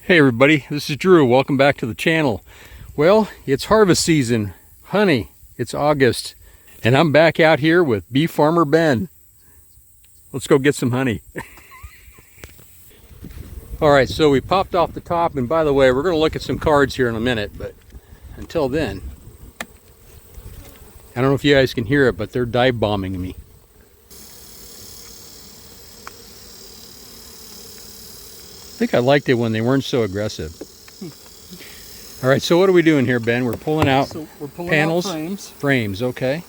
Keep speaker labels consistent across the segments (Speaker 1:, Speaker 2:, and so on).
Speaker 1: Hey everybody, this is Drew. Welcome back to the channel. Well, it's harvest season. Honey, it's August. And I'm back out here with Bee Farmer Ben. Let's go get some honey. Alright, so we popped off the top, and by the way, we're going to look at some cards here in a minute, but until then, I don't know if you guys can hear it, but they're dive bombing me. I think I liked it when they weren't so aggressive. All right, so what are we doing here, Ben? We're pulling out panels, frames, okay.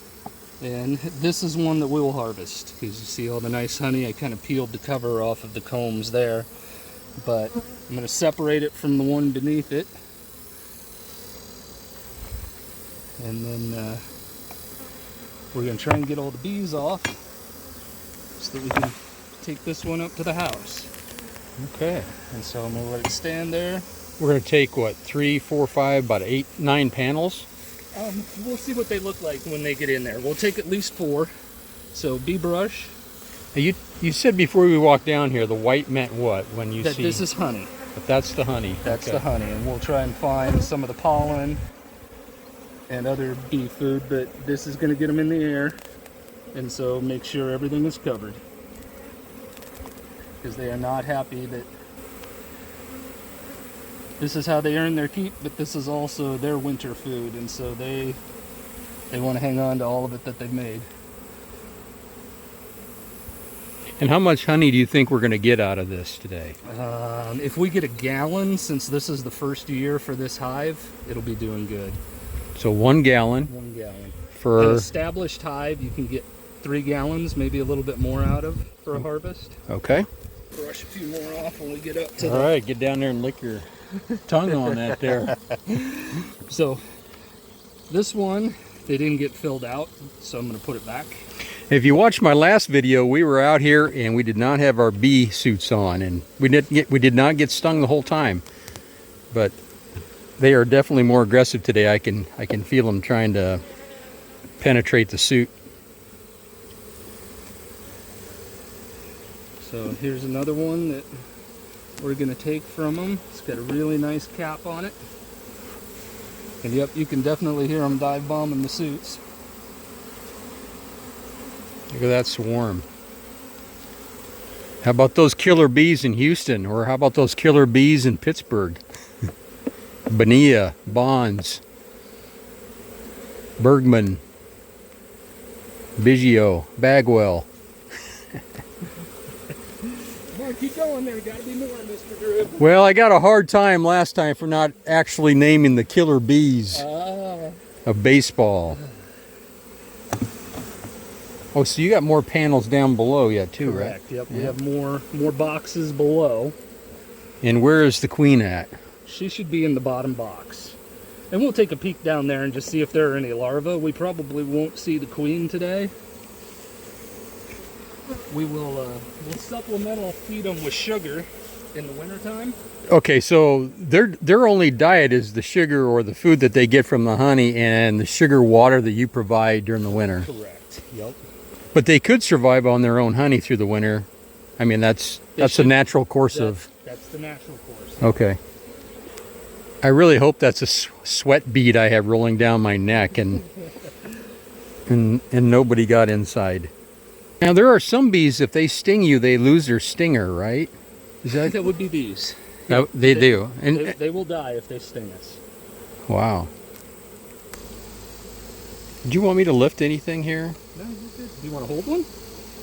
Speaker 2: And this is one that we will harvest because you see all the nice honey. I kind of peeled the cover off of the combs there, but I'm going to separate it from the one beneath it. And then we're going to try and get all the bees off so that we can take this one up to the house.
Speaker 1: Okay.
Speaker 2: And so I'm going to let it stand there.
Speaker 1: We're going to take, what, 3, 4, 5, about 8, 9 panels?
Speaker 2: We'll see what they look like when they get in there. We'll take at least 4. So bee brush.
Speaker 1: You said before we walked down here, the white meant what? When you
Speaker 2: that
Speaker 1: see...
Speaker 2: This is honey.
Speaker 1: But that's the honey.
Speaker 2: That's
Speaker 1: okay.
Speaker 2: the honey. And we'll try and find some of the pollen and other bee food, but this is going to get them in the air. And so make sure everything is covered, because they are not happy that this is how they earn their keep, but this is also their winter food, and so they want to hang on to all of it that they've made.
Speaker 1: And how much honey do you think we're going to get out of this today?
Speaker 2: If we get a gallon, since this is the first year for this hive, it'll be doing good.
Speaker 1: So 1 gallon.
Speaker 2: 1 gallon.
Speaker 1: For
Speaker 2: an established hive, you can get 3 gallons, maybe a little bit more out of for a harvest.
Speaker 1: Okay.
Speaker 2: Brush a few more off when we get up to
Speaker 1: All right, get down there and lick your tongue on that there.
Speaker 2: So this one, they didn't get filled out, so I'm going to put it back.
Speaker 1: If you watched my last video, we were out here and we did not have our bee suits on, and we did not get stung the whole time. But they are definitely more aggressive today. I can feel them trying to penetrate the suit.
Speaker 2: So here's another one that we're going to take from them. It's got a really nice cap on it. And yep, you can definitely hear them dive bombing the suits.
Speaker 1: Look at that swarm. How about those killer bees in Houston? Or how about those killer bees in Pittsburgh? Bonilla, Bonds, Bergman, Biggio, Bagwell.
Speaker 2: Keep going there. Gotta be more, Mr. Drew.
Speaker 1: Well, I got a hard time last time for not actually naming the killer bees of baseball. Oh, so you got more panels down below yet too,
Speaker 2: correct,
Speaker 1: right?
Speaker 2: Yep, we have more boxes below.
Speaker 1: And where is the queen at?
Speaker 2: She should be in the bottom box. And we'll take a peek down there and just see if there are any larvae. We probably won't see the queen today. We'll supplemental feed them with sugar in the wintertime.
Speaker 1: Okay, so their only diet is the sugar or the food that they get from the honey and the sugar water that you provide during the winter.
Speaker 2: Correct. Yep.
Speaker 1: But they could survive on their own honey through the winter. I mean, that's the natural course of...
Speaker 2: That's the natural course.
Speaker 1: Okay. I really hope that's a sweat bead I have rolling down my neck and nobody got inside. Now, there are some bees, if they sting you, they lose their stinger, right?
Speaker 2: Is that would be bees.
Speaker 1: They do. And
Speaker 2: they will die if they sting us.
Speaker 1: Wow. Do you want me to lift anything here?
Speaker 2: No, you're good. Do you want to hold one?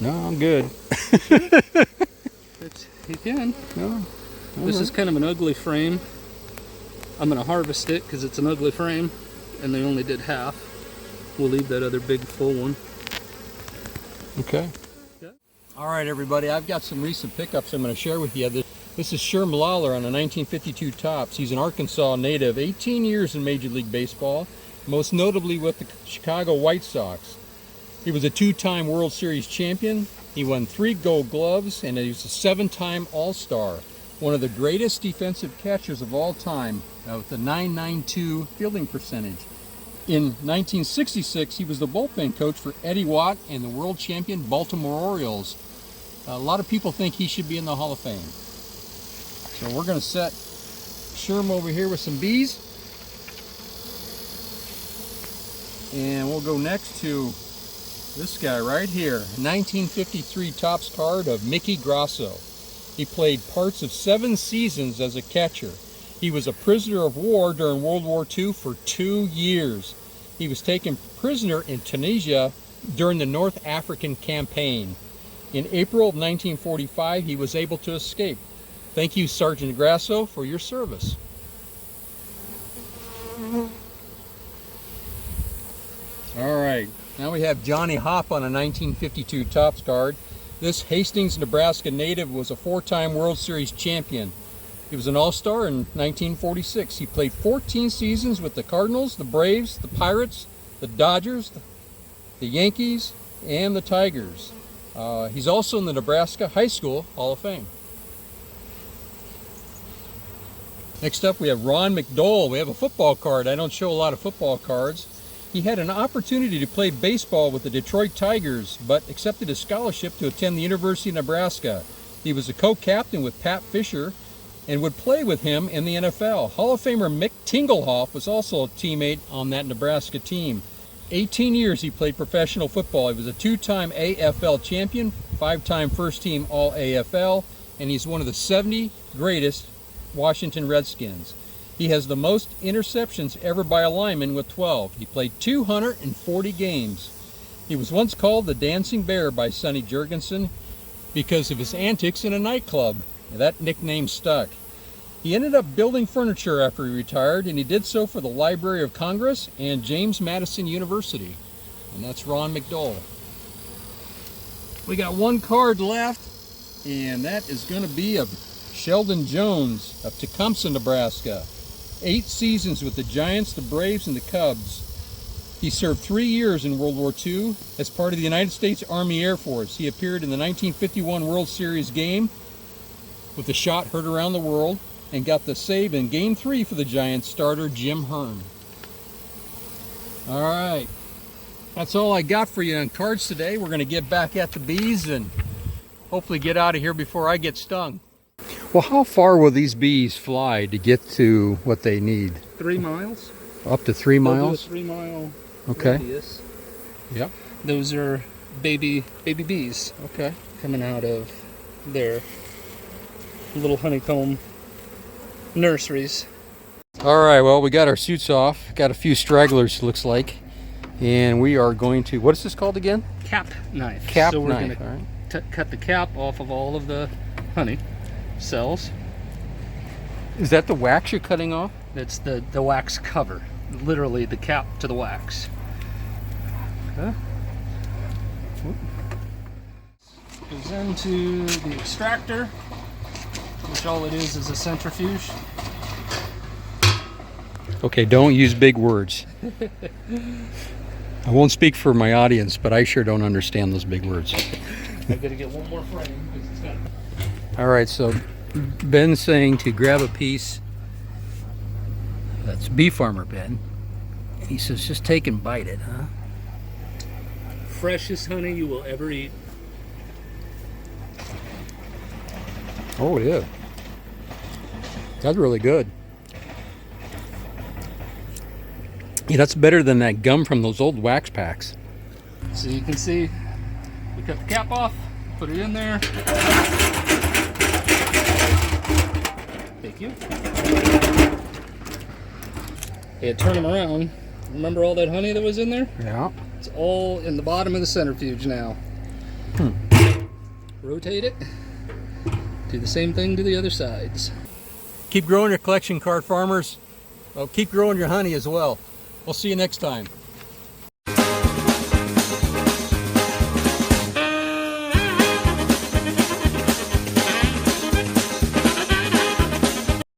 Speaker 1: No, I'm good.
Speaker 2: You can.
Speaker 1: No.
Speaker 2: This is kind of an ugly frame. I'm going to harvest it because it's an ugly frame, and they only did half. We'll leave that other big full one.
Speaker 1: Okay. All right, everybody. I've got some recent pickups I'm going to share with you. This is Sherm Lawler on a 1952 Topps. He's an Arkansas native, 18 years in Major League Baseball, most notably with the Chicago White Sox. He was a 2-time World Series champion. He won 3 Gold Gloves, and he was a 7-time All-Star. One of the greatest defensive catchers of all time, with a .992 fielding percentage. In 1966, he was the bullpen coach for Eddie Watt and the world champion Baltimore Orioles. A lot of people think he should be in the Hall of Fame. So we're going to set Sherm over here with some bees. And we'll go next to this guy right here, 1953 Topps card of Mickey Grasso. He played parts of 7 seasons as a catcher. He was a prisoner of war during World War II for 2 years. He was taken prisoner in Tunisia during the North African campaign. In April of 1945, he was able to escape. Thank you, Sergeant Grasso, for your service. All right, now we have Johnny Hopp on a 1952 Topps card. This Hastings, Nebraska native was a 4-time World Series champion. He was an All-Star in 1946. He played 14 seasons with the Cardinals, the Braves, the Pirates, the Dodgers, the Yankees, and the Tigers. He's also in the Nebraska High School Hall of Fame. Next up we have Ron McDole. We have a football card. I don't show a lot of football cards. He had an opportunity to play baseball with the Detroit Tigers, but accepted a scholarship to attend the University of Nebraska. He was a co-captain with Pat Fisher and would play with him in the NFL. Hall of Famer Mick Tingelhoff was also a teammate on that Nebraska team. 18 years he played professional football. He was a 2-time AFL champion, 5-time first-team All-AFL, and he's one of the 70 greatest Washington Redskins. He has the most interceptions ever by a lineman with 12. He played 240 games. He was once called the Dancing Bear by Sonny Jurgensen because of his antics in a nightclub. That nickname stuck. He ended up building furniture after he retired, and he did so for the Library of Congress and James Madison University. And that's Ron McDole. We got one card left, and that is going to be of Sheldon Jones of Tecumseh, Nebraska. 8 seasons with the Giants, the Braves, and the Cubs. He served 3 years in World War II as part of the United States Army Air Force. He appeared in the 1951 World Series game with the shot heard around the world and got the save in Game 3 for the Giants starter Jim Hearn. All right, that's all I got for you on cards today. We're going to get back at the bees and hopefully get out of here before I get stung. Well, how far will these bees fly to get to what they need?
Speaker 2: 3 miles.
Speaker 1: Up to 3 miles?
Speaker 2: They'll do a 3-mile
Speaker 1: Okay.
Speaker 2: radius.
Speaker 1: Yep.
Speaker 2: Those are baby bees
Speaker 1: Okay.
Speaker 2: coming out of their little honeycomb nurseries.
Speaker 1: All right, well, we got our suits off. Got a few stragglers, looks like. And we are going to, what is this called again?
Speaker 2: Cap knife.
Speaker 1: Cap
Speaker 2: so we're
Speaker 1: knife,
Speaker 2: gonna
Speaker 1: all right.
Speaker 2: cut the cap off of all of the honey cells.
Speaker 1: Is that the wax you're cutting off?
Speaker 2: That's the wax cover. Literally the cap to the wax. Okay. Goes into the extractor, which all it is a centrifuge.
Speaker 1: Okay, don't use big words. I won't speak for my audience, but I sure don't understand those big words.
Speaker 2: I gotta get one more frame because it's got.
Speaker 1: All right, so Ben's saying to grab a piece. That's Bee Farmer Ben. He says just take and bite it, huh?
Speaker 2: Freshest honey you will ever eat.
Speaker 1: Oh, yeah. That's really good. Yeah, that's better than that gum from those old wax packs.
Speaker 2: So you can see, we cut the cap off, put it in there. Thank you. Yeah, turn them around. Remember all that honey that was in there?
Speaker 1: Yeah.
Speaker 2: It's all in the bottom of the centrifuge now. Rotate it. Do the same thing to the other sides.
Speaker 1: Keep growing your collection, card farmers. Well, keep growing your honey as well. We'll see you next time.